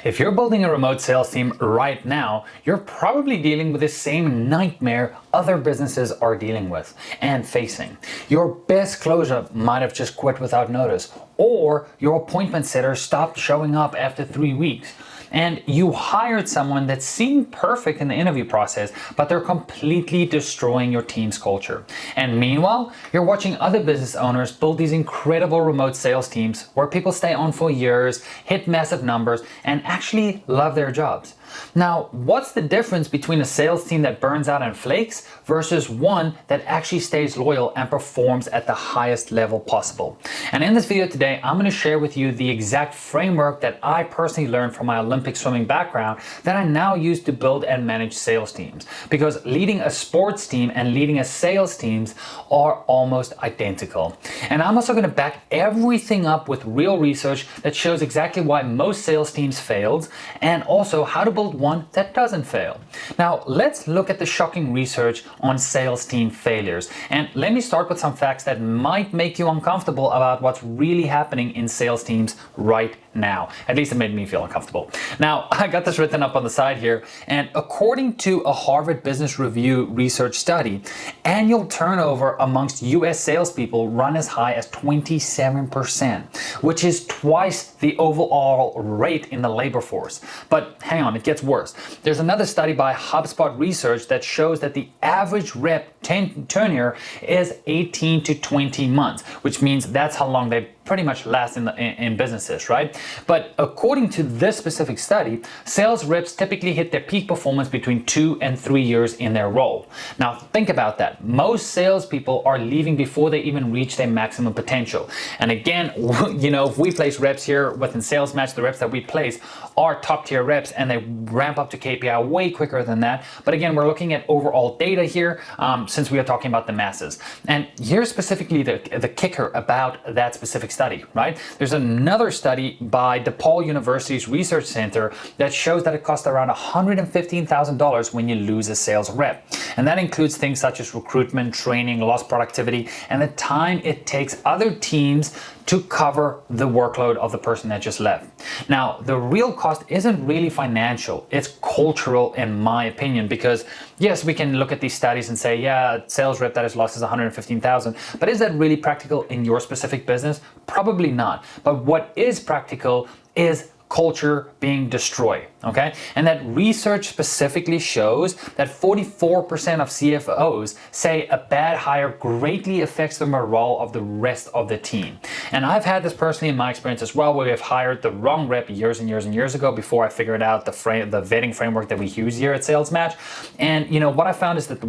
If you're building a remote sales team right now, you're probably dealing with the same nightmare other businesses are dealing with and facing. Your best closer might have just quit without notice, or your appointment setter stopped showing up after 3 weeks. And you hired someone that seemed perfect in the interview process, but they're completely destroying your team's culture. And meanwhile, you're watching other business owners build these incredible remote sales teams where people stay on for years, hit massive numbers, and actually love their jobs. Now, what's the difference between a sales team that burns out and flakes versus one that actually stays loyal and performs at the highest level possible? And in this video today, I'm going to share with you the exact framework that I personally learned from my Olympic swimming background that I now use to build and manage sales teams. Because leading a sports team and leading a sales teams are almost identical. And I'm also going to back everything up with real research that shows exactly why most sales teams failed and also how to build one that doesn't fail. Now, let's look at the shocking research on sales team failures. And let me start with some facts that might make you uncomfortable about what's really happening in sales teams right now. At least it made me feel uncomfortable. Now, I got this written up on the side here, and according to a Harvard Business Review research study, annual turnover amongst US salespeople run as high as 27%, which is twice the overall rate in the labor force. But hang on, it gets worse. There's another study by HubSpot Research that shows that the average rep tenure is 18 to 20 months, which means that's how long they pretty much last in businesses, right? But according to this specific study, sales reps typically hit their peak performance between 2 and 3 years in their role. Now, think about that. Most salespeople are leaving before they even reach their maximum potential. And again, you know, if we place reps here within Sales Match, the reps that we place are top tier reps and they ramp up to KPI way quicker than that. But again, we're looking at overall data here since we are talking about the masses. And here's specifically the kicker about that specific study, right? There's another study by DePaul University's Research Center that shows that it costs around $115,000 when you lose a sales rep. And that includes things such as recruitment, training, lost productivity, and the time it takes other teams to cover the workload of the person that just left. Now, the real cost isn't really financial, it's cultural in my opinion, because yes, we can look at these studies and say, yeah, a sales rep that is lost is 115,000, but is that really practical in your specific business? Probably not. But what is practical is culture being destroyed, okay? And that research specifically shows that 44% of CFOs say a bad hire greatly affects the morale of the rest of the team. And I've had this personally in my experience as well, where we've hired the wrong rep years and years and years ago before I figured out the vetting framework that we use here at Sales Match. And you know, what I found is that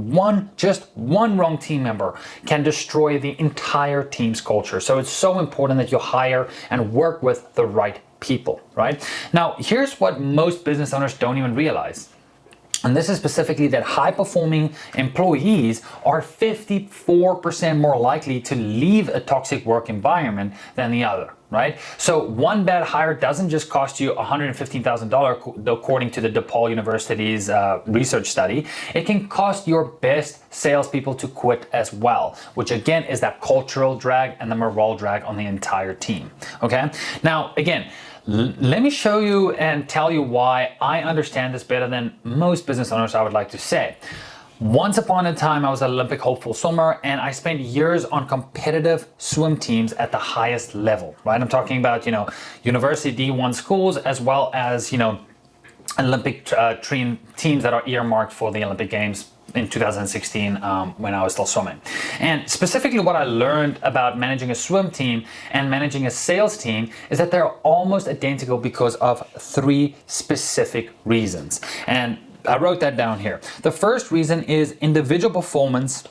just one wrong team member can destroy the entire team's culture. So it's so important that you hire and work with the right people, right? Now, here's what most business owners don't even realize. And this is specifically that high-performing employees are 54% more likely to leave a toxic work environment than the other, right? So one bad hire doesn't just cost you $115,000 according to the DePaul University's research study. It can cost your best salespeople to quit as well, which again is that cultural drag and the morale drag on the entire team, okay? Now, again, let me show you and tell you why I understand this better than most business owners, I would like to say. Once upon a time, I was an Olympic hopeful swimmer and I spent years on competitive swim teams at the highest level, right? I'm talking about, you know, university D1 schools as well as, you know, Olympic teams that are earmarked for the Olympic Games in 2016 when I was still swimming. And specifically what I learned about managing a swim team and managing a sales team is that they're almost identical because of 3 specific reasons. And I wrote that down here. The first reason is individual performance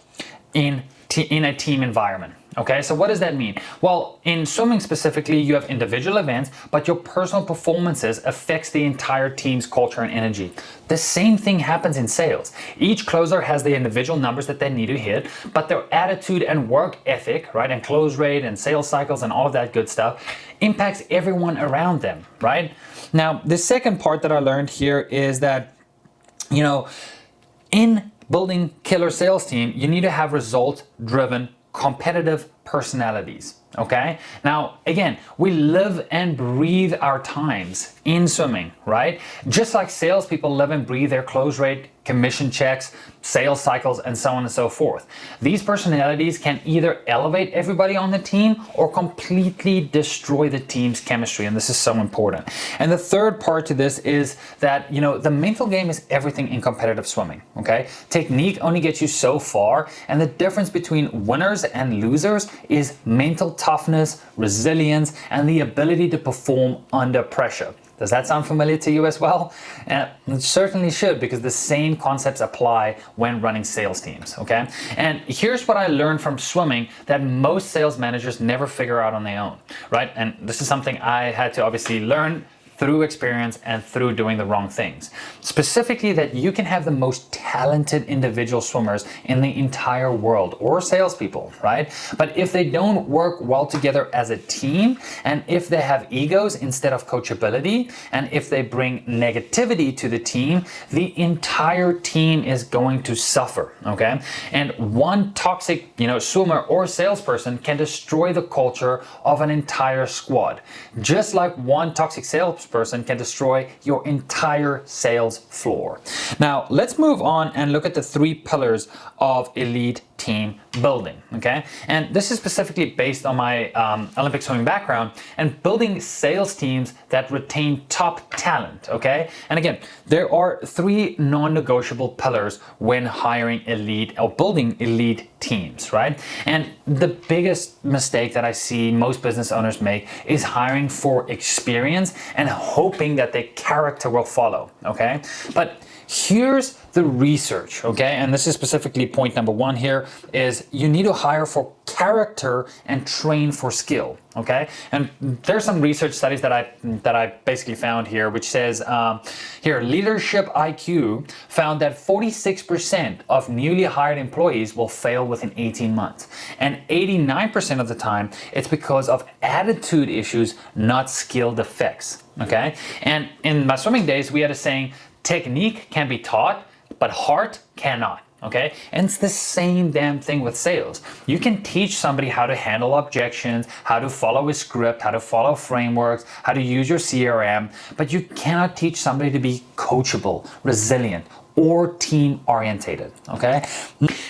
in a team environment. Okay, so what does that mean? Well, in swimming specifically, you have individual events, but your personal performances affects the entire team's culture and energy. The same thing happens in sales. Each closer has the individual numbers that they need to hit, but their attitude and work ethic, right, and close rate and sales cycles and all of that good stuff impacts everyone around them, right? Now, the second part that I learned here is that, you know, in building killer sales team, you need to have result-driven competitive personalities. Okay, now again, we live and breathe our times in swimming, right? Just like salespeople live and breathe their close rate, commission checks, sales cycles, and so on and so forth. These personalities can either elevate everybody on the team or completely destroy the team's chemistry, and this is so important. And the third part to this is that, the mental game is everything in competitive swimming, okay? Technique only gets you so far, and the difference between winners and losers is mental toughness, resilience, and the ability to perform under pressure. Does that sound familiar to you as well? It certainly should, because the same concepts apply when running sales teams, okay? And here's what I learned from swimming that most sales managers never figure out on their own, right? And this is something I had to obviously learn through experience and through doing the wrong things. Specifically, that you can have the most talented individual swimmers in the entire world, or salespeople, right? But if they don't work well together as a team, and if they have egos instead of coachability, and if they bring negativity to the team, the entire team is going to suffer, okay? And one toxic, swimmer or salesperson can destroy the culture of an entire squad. Just like one toxic salesperson can destroy your entire sales floor. Now, let's move on and look at the 3 pillars of elite team building, okay? And this is specifically based on my Olympic swimming background and building sales teams that retain top talent, okay? And again, there are 3 non-negotiable pillars when hiring elite or building elite teams, right? And the biggest mistake that I see most business owners make is hiring for experience and hoping that their character will follow, okay? But here's the research, okay? And this is specifically point number 1 here, is you need to hire for character and train for skill, okay? And there's some research studies that I basically found here, which says here, Leadership IQ found that 46% of newly hired employees will fail within 18 months. And 89% of the time, it's because of attitude issues, not skill defects, okay? And in my swimming days, we had a saying, technique can be taught, but heart cannot, okay? And it's the same damn thing with sales. You can teach somebody how to handle objections, how to follow a script, how to follow frameworks, how to use your CRM, but you cannot teach somebody to be coachable, resilient, or team orientated, okay?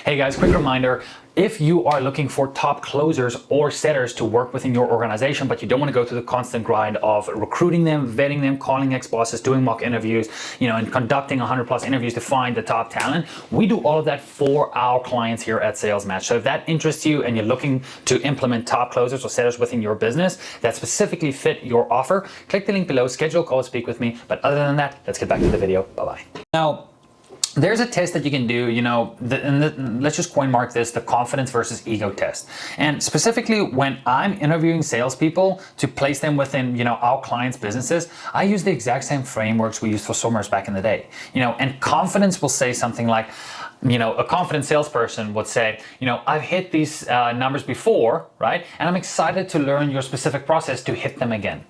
Hey guys, quick reminder, if you are looking for top closers or setters to work within your organization, but you don't want to go through the constant grind of recruiting them, vetting them, calling ex-bosses, doing mock interviews, and conducting 100+ interviews to find the top talent, we do all of that for our clients here at Sales Match. So if that interests you and you're looking to implement top closers or setters within your business that specifically fit your offer, click the link below, schedule a call, speak with me. But other than that, let's get back to the video. Bye-bye. Now, there's a test that you can do, let's just coin mark this, the confidence versus ego test. And specifically when I'm interviewing salespeople to place them within, our clients' businesses, I use the exact same frameworks we used for swimmers back in the day. And confidence will say something like, a confident salesperson would say, I've hit these numbers before, right? And I'm excited to learn your specific process to hit them again.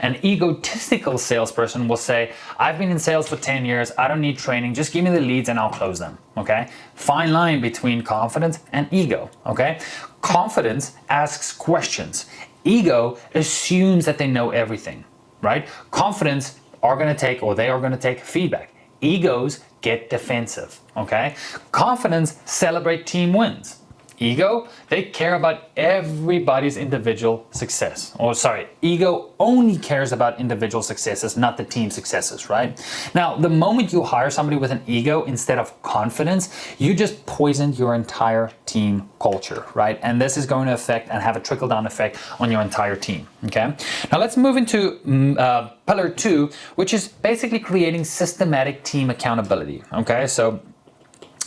An egotistical salesperson will say, I've been in sales for 10 years, I don't need training, just give me the leads and I'll close them, okay? Fine line between confidence and ego, okay? Confidence asks questions. Ego assumes that they know everything, right? Confidence are gonna take feedback. Egos get defensive, okay? Confidence celebrate team wins. Ego, they care about everybody's individual success. Ego only cares about individual successes, not the team successes, right? Now, the moment you hire somebody with an ego instead of confidence, you just poisoned your entire team culture, right? And this is going to affect and have a trickle-down effect on your entire team, okay? Now, let's move into pillar 2, which is basically creating systematic team accountability, okay? So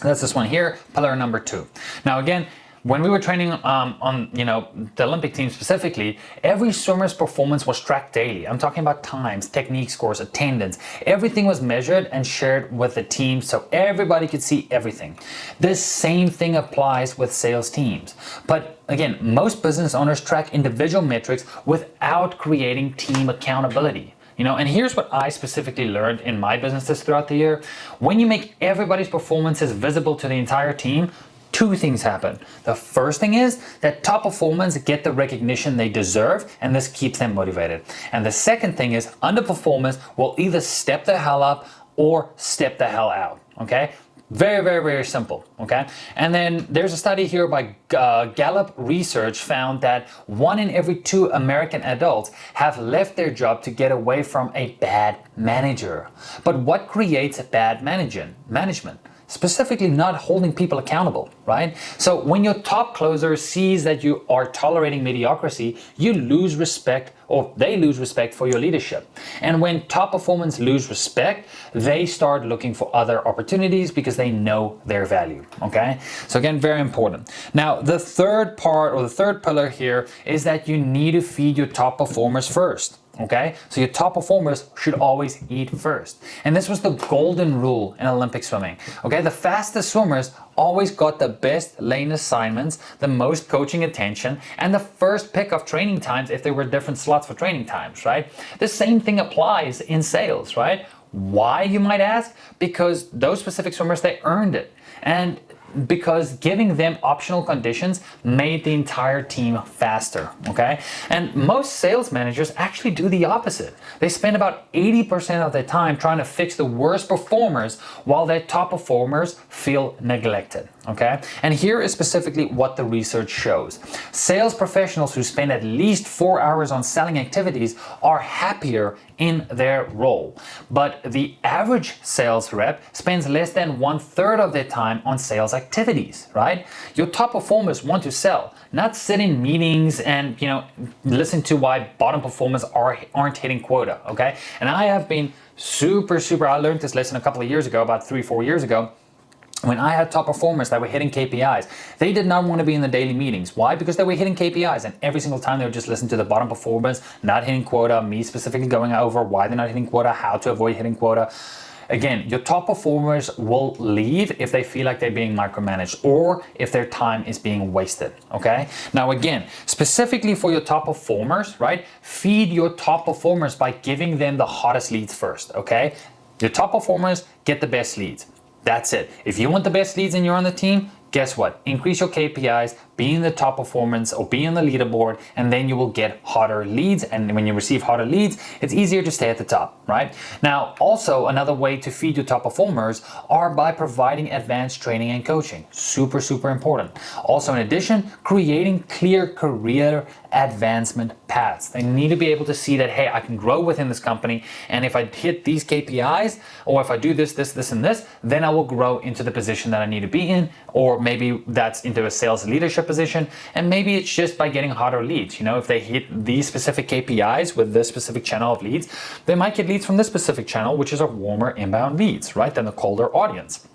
that's this one here, pillar number 2. Now again, when we were training on the Olympic team specifically, every swimmer's performance was tracked daily. I'm talking about times, technique scores, attendance. Everything was measured and shared with the team so everybody could see everything. This same thing applies with sales teams. But again, most business owners track individual metrics without creating team accountability. And here's what I specifically learned in my businesses throughout the year. When you make everybody's performances visible to the entire team, two things happen. The first thing is that top performers get the recognition they deserve, and this keeps them motivated. And the second thing is underperformers will either step the hell up or step the hell out, okay? Very, very, very simple, okay? And then there's a study here by Gallup Research found that 1 in every 2 American adults have left their job to get away from a bad manager. But what creates a bad management? Specifically not holding people accountable, right? So when your top closer sees that you are tolerating mediocrity, you lose respect, or they lose respect for your leadership. And when top performers lose respect, they start looking for other opportunities because they know their value, okay? So again, very important. Now, the third part, or the third pillar here, is that you need to feed your top performers first. Okay, so your top performers should always eat first. And this was the golden rule in Olympic swimming. Okay, the fastest swimmers always got the best lane assignments, the most coaching attention, and the first pick of training times if there were different slots for training times, right? The same thing applies in sales, right? Why, you might ask? Because those specific swimmers, they earned it. And because giving them optional conditions made the entire team faster, okay? And most sales managers actually do the opposite. They spend about 80% of their time trying to fix the worst performers while their top performers feel neglected, okay? And here is specifically what the research shows. Sales professionals who spend at least 4 hours on selling activities are happier in their role. But the average sales rep spends less than 1/3 of their time on sales activities, right? Your top performers want to sell, not sit in meetings and, listen to why bottom performers aren't hitting quota, okay? And I have been I learned this lesson a couple of years ago, about 3-4 years ago. When I had top performers that were hitting KPIs, they did not want to be in the daily meetings. Why? Because they were hitting KPIs, and every single time they would just listen to the bottom performers not hitting quota, me specifically going over why they're not hitting quota, how to avoid hitting quota. Again, your top performers will leave if they feel like they're being micromanaged or if their time is being wasted, okay? Now again, specifically for your top performers, right? Feed your top performers by giving them the hottest leads first, okay? Your top performers get the best leads. That's it. If you want the best leads and you're on the team, guess what? Increase your KPIs, be in the top performance or be in the leaderboard, and then you will get hotter leads. And when you receive hotter leads, it's easier to stay at the top, right? Now, also another way to feed your top performers are by providing advanced training and coaching. Super, super important. Also, in addition, creating clear career advancement paths. They need to be able to see that, hey, I can grow within this company, and if I hit these KPIs, or if I do this, and this, then I will grow into the position that I need to be in, or maybe that's into a sales leadership position, and maybe it's just by getting hotter leads. If they hit these specific KPIs with this specific channel of leads, they might get leads from this specific channel, which is a warmer inbound leads, right, than the colder audience.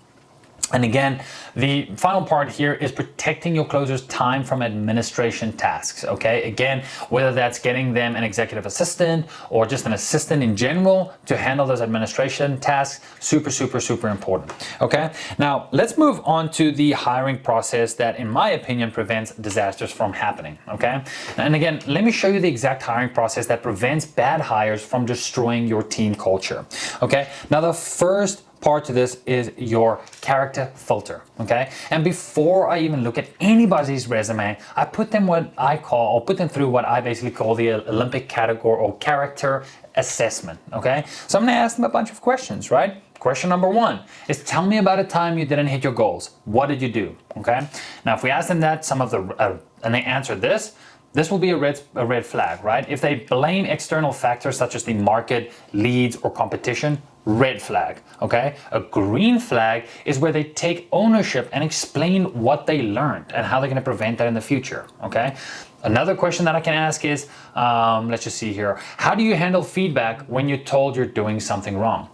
And again, the final part here is protecting your closers' time from administration tasks, okay? Again, whether that's getting them an executive assistant or just an assistant in general to handle those administration tasks, super, super, super important, okay? Now, let's move on to the hiring process that, in my opinion, prevents disasters from happening, okay? And again, let me show you the exact hiring process that prevents bad hires from destroying your team culture, okay? Now, the first part to this is your character filter, okay? And before I even look at anybody's resume, I put them through what I basically call the Olympic category or character assessment, okay? So I'm gonna ask them a bunch of questions, right? Question number 1 is, tell me about a time you didn't hit your goals. What did you do, okay? Now, if we ask them that, and they answer this will be a red flag, right? If they blame external factors such as the market, leads, or competition, red flag, okay? A green flag is where they take ownership and explain what they learned and how they're gonna prevent that in the future, okay? Another question that I can ask is, let's just see here. How do you handle feedback when you're told you're doing something wrong?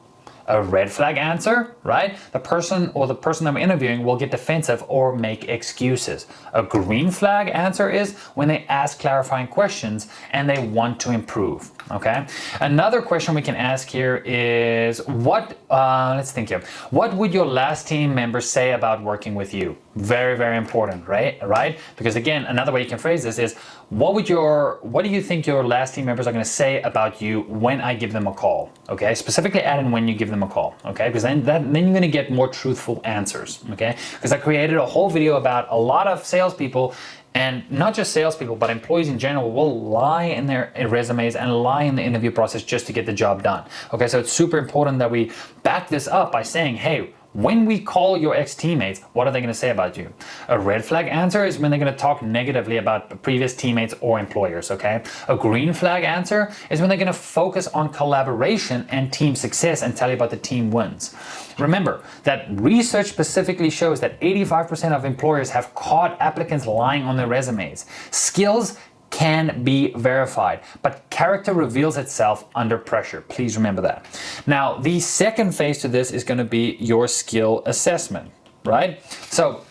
A red flag answer, right? The person I'm interviewing will get defensive or make excuses. A green flag answer is when they ask clarifying questions and they want to improve, okay? Another question we can ask here is, let's think here. What would your last team member say about working with you? Very, very important, right? Because again, another way you can phrase this is, what do you think your last team members are gonna say about you when I give them a call, okay? Specifically add in when you give them them a call, okay? Because then you're gonna get more truthful answers, okay? Because I created a whole video about a lot of salespeople, and not just salespeople, but employees in general will lie in their resumes and lie in the interview process just to get the job done. Okay, so it's super important that we back this up by saying, hey, when we call your ex-teammates, what are they going to say about you? A red flag answer is when they're going to talk negatively about previous teammates or employers, okay? A green flag answer is when they're going to focus on collaboration and team success and tell you about the team wins. Remember that research specifically shows that 85% of employers have caught applicants lying on their resumes. Skills can be verified, but character reveals itself under pressure. Please remember that. Now, the second phase to this is going to be your skill assessment, right? So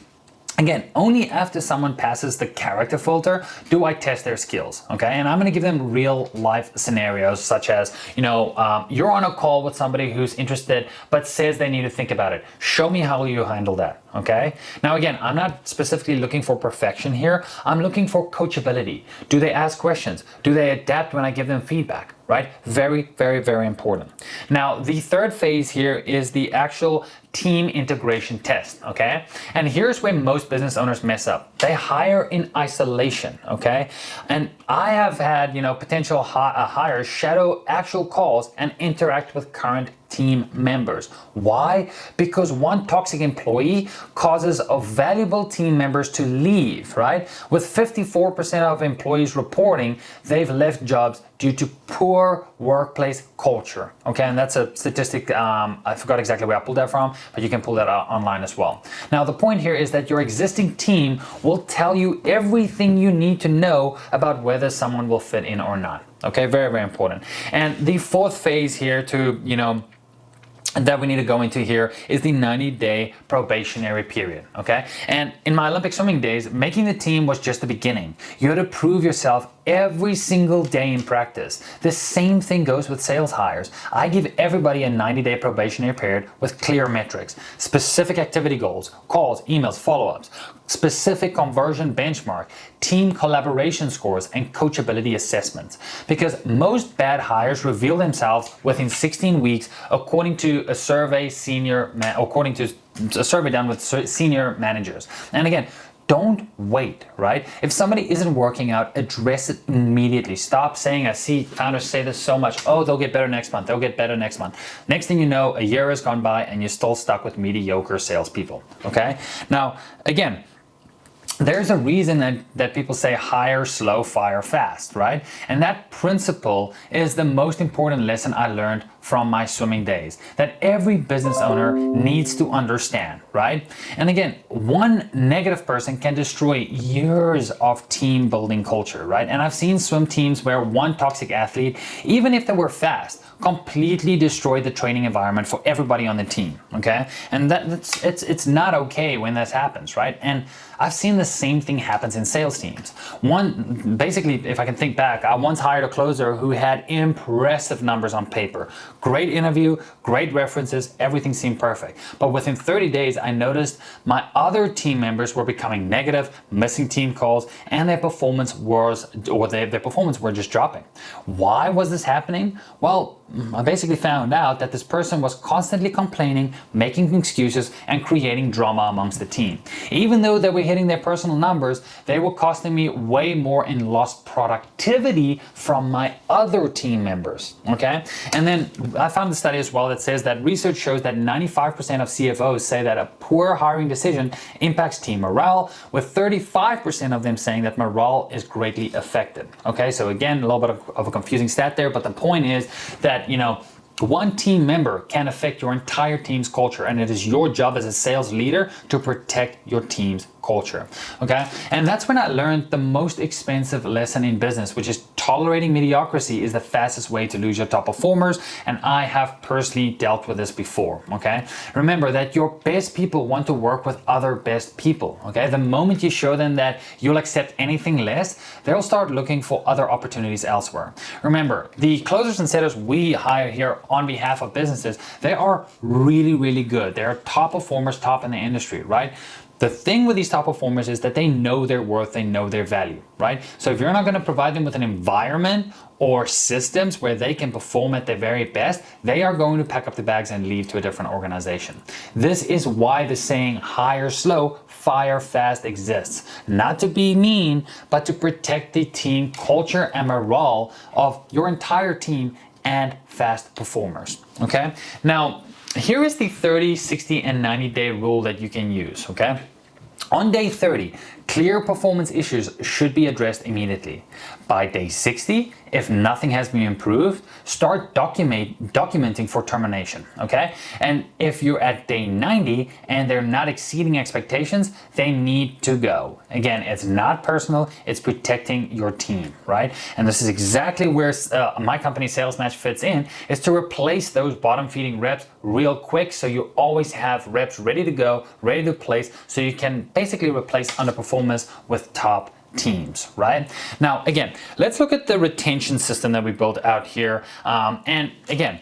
again, only after someone passes the character filter do I test their skills, okay? And I'm gonna give them real life scenarios such as, you're on a call with somebody who's interested but says they need to think about it. Show me how you handle that, okay? Now again, I'm not specifically looking for perfection here. I'm looking for coachability. Do they ask questions? Do they adapt when I give them feedback? Right? Very, very, very important. Now, the third phase here is the actual team integration test, okay? And here's where most business owners mess up. They hire in isolation, okay? And I have had, potential hires shadow actual calls and interact with current team members. Why? Because one toxic employee causes valuable team members to leave, right? With 54% of employees reporting they've left jobs due to poor workplace culture. Okay, and that's a statistic, I forgot exactly where I pulled that from, but you can pull that out online as well. Now, the point here is that your existing team will tell you everything you need to know about whether someone will fit in or not. Okay, very, very important. And the fourth phase here that we need to go into here is the 90-day probationary period, okay? And in my Olympic swimming days, making the team was just the beginning. You had to prove yourself every single day in practice. The same thing goes with sales hires. I give everybody a 90-day probationary period with clear metrics, specific activity goals, calls, emails, follow-ups, specific conversion benchmark, team collaboration scores, and coachability assessments. Because most bad hires reveal themselves within 16 weeks, according to a survey done with senior managers. And again, don't wait, right? If somebody isn't working out, address it immediately. Stop saying, I see founders say this so much, oh, they'll get better next month, they'll get better next month. Next thing you know, a year has gone by and you're still stuck with mediocre salespeople, okay? Now, again, there's a reason that people say hire slow, fire fast, right? And that principle is the most important lesson I learned from my swimming days that every business owner needs to understand, right? And again, one negative person can destroy years of team building culture, right? And I've seen swim teams where one toxic athlete, even if they were fast, completely destroyed the training environment for everybody on the team, okay? And it's not okay when this happens, right? And I've seen the same thing happens in sales teams. Basically, if I can think back, I once hired a closer who had impressive numbers on paper. Great interview, great references, everything seemed perfect. But within 30 days, I noticed my other team members were becoming negative, missing team calls, and their performance were just dropping. Why was this happening? Well, I basically found out that this person was constantly complaining, making excuses, and creating drama amongst the team. Even though they were hitting their personal numbers, they were costing me way more in lost productivity from my other team members, okay? And then I found a study as well that says that research shows that 95% of CFOs say that a poor hiring decision impacts team morale, with 35% of them saying that morale is greatly affected, okay? So again, a little bit of a confusing stat there, but the point is that, one team member can affect your entire team's culture, and it is your job as a sales leader to protect your team's culture, okay? And that's when I learned the most expensive lesson in business, which is tolerating mediocrity is the fastest way to lose your top performers, and I have personally dealt with this before, okay? Remember that your best people want to work with other best people, okay? The moment you show them that you'll accept anything less, they'll start looking for other opportunities elsewhere. Remember, the closers and setters we hire here on behalf of businesses, they are really, really good. They're top performers, top in the industry, right? the thing with these top performers is that they know their worth, they know their value, right? So if you're not going to provide them with an environment or systems where they can perform at their very best, they are going to pack up the bags and leave to a different organization. This is why the saying hire slow, fire fast exists. Not to be mean, but to protect the team culture and morale of your entire team and fast performers, okay? Now, here is the 30, 60, and 90-day rule that you can use, okay? On day 30, clear performance issues should be addressed immediately. By day 60, if nothing has been improved, start documenting for termination, okay? And if you're at day 90 and they're not exceeding expectations, they need to go. Again, it's not personal, it's protecting your team, right? And this is exactly where my company Sales Match fits in, is to replace those bottom feeding reps real quick, so you always have reps ready to go, ready to place, so you can basically replace underperformance with top teams, right? Now, again, let's look at the retention system that we built out here. And again,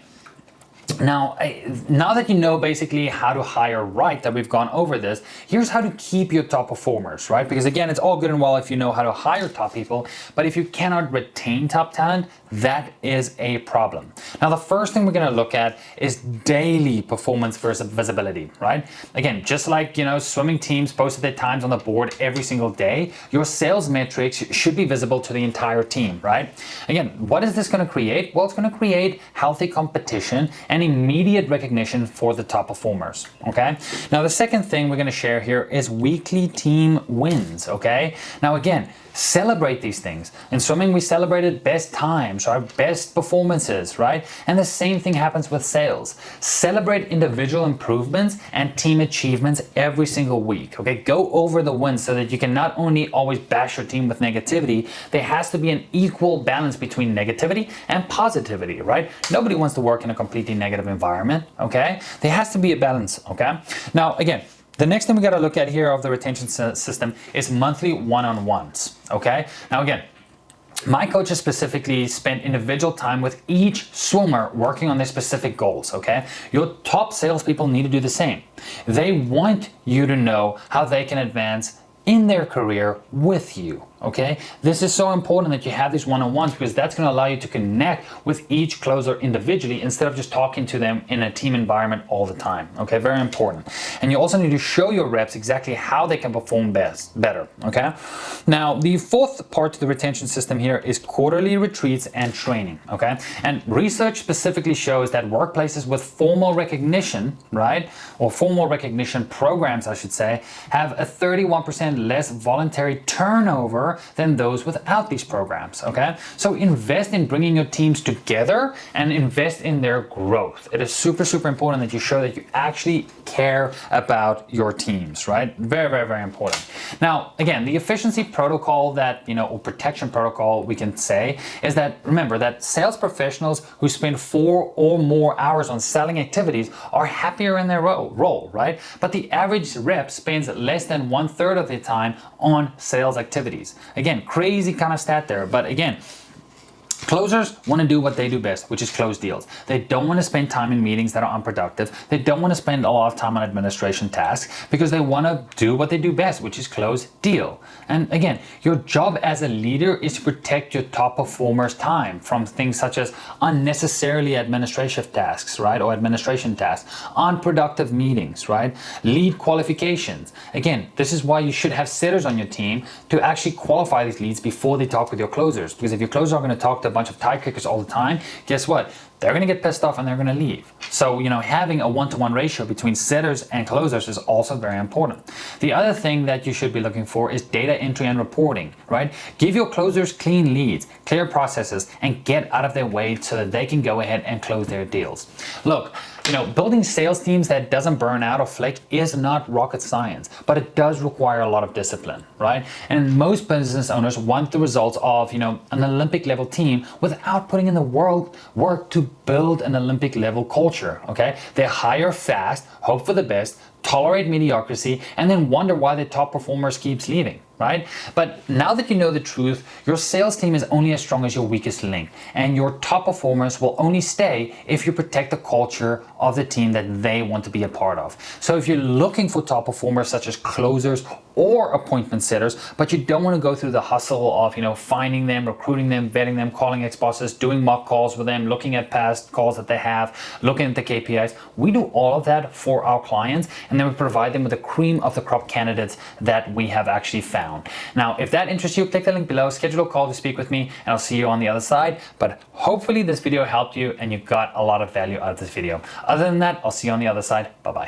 now that you know basically how to hire right, that we've gone over this, here's how to keep your top performers, right? Because again, it's all good and well if you know how to hire top people, but if you cannot retain top talent, that is a problem. Now, the first thing we're going to look at is daily performance versus visibility, right? Again, just like, swimming teams posted their times on the board every single day, your sales metrics should be visible to the entire team, right? Again, what is this going to create? Well, it's going to create healthy competition and immediate recognition for the top performers, okay? Now, the second thing we're going to share here is weekly team wins, okay? Now, again, celebrate these things. In swimming, we celebrated best times, our best performances, right? And the same thing happens with sales. Celebrate individual improvements and team achievements every single week, okay? Go over the wins so that you can not only always bash your team with negativity, there has to be an equal balance between negativity and positivity, right? Nobody wants to work in a completely negative environment, okay? There has to be a balance, okay? Now, again, the next thing we got to look at here of the retention system is monthly one-on-ones, okay? Now again, my coaches specifically spend individual time with each swimmer working on their specific goals, okay? Your top salespeople need to do the same. They want you to know how they can advance in their career with you, okay? This is so important that you have these one-on-ones, because that's going to allow you to connect with each closer individually instead of just talking to them in a team environment all the time, okay? Very important. And you also need to show your reps exactly how they can perform better, okay? Now, the fourth part to the retention system here is quarterly retreats and training, okay? And research specifically shows that workplaces with formal recognition, right, or formal recognition programs, I should say, have a 31% less voluntary turnover than those without these programs, okay? So invest in bringing your teams together and invest in their growth. It is super, super important that you show that you actually care about your teams, right? Very, very, very important. Now, again, the efficiency protocol that, or protection protocol we can say is that, remember that sales professionals who spend 4 or more hours on selling activities are happier in their role, right? But the average rep spends less than 1/3 of their time on sales activities. Again, crazy kind of stat there, but again, closers want to do what they do best, which is close deals. They don't want to spend time in meetings that are unproductive. They don't want to spend a lot of time on administration tasks, because they want to do what they do best, which is close deal. And again, your job as a leader is to protect your top performers' time from things such as unnecessarily administrative tasks, right? Or administration tasks, unproductive meetings, right? Lead qualifications. Again, this is why you should have sitters on your team to actually qualify these leads before they talk with your closers. Because if your closers are going to talk to a bunch of tie kickers all the time, guess what? They're going to get pissed off and they're going to leave. So, having a 1-to-1 ratio between setters and closers is also very important. The other thing that you should be looking for is data entry and reporting, right? Give your closers clean leads, clear processes, and get out of their way so that they can go ahead and close their deals. Look, building sales teams that doesn't burn out or flake is not rocket science, but it does require a lot of discipline, right? And most business owners want the results of, an Olympic level team without putting in the work to build an Olympic level culture, okay? They hire fast, hope for the best, tolerate mediocrity, and then wonder why the top performers keeps leaving, right? But now that you know the truth, your sales team is only as strong as your weakest link, and your top performers will only stay if you protect the culture of the team that they want to be a part of. So if you're looking for top performers such as closers or appointment setters, but you don't want to go through the hustle of, finding them, recruiting them, vetting them, calling ex-bosses, doing mock calls with them, looking at past calls that they have, looking at the KPIs, we do all of that for our clients, and then we provide them with the cream of the crop candidates that we have actually found. Now, if that interests you, click the link below, schedule a call to speak with me, and I'll see you on the other side. But hopefully this video helped you and you got a lot of value out of this video. Other than that, I'll see you on the other side. Bye-bye.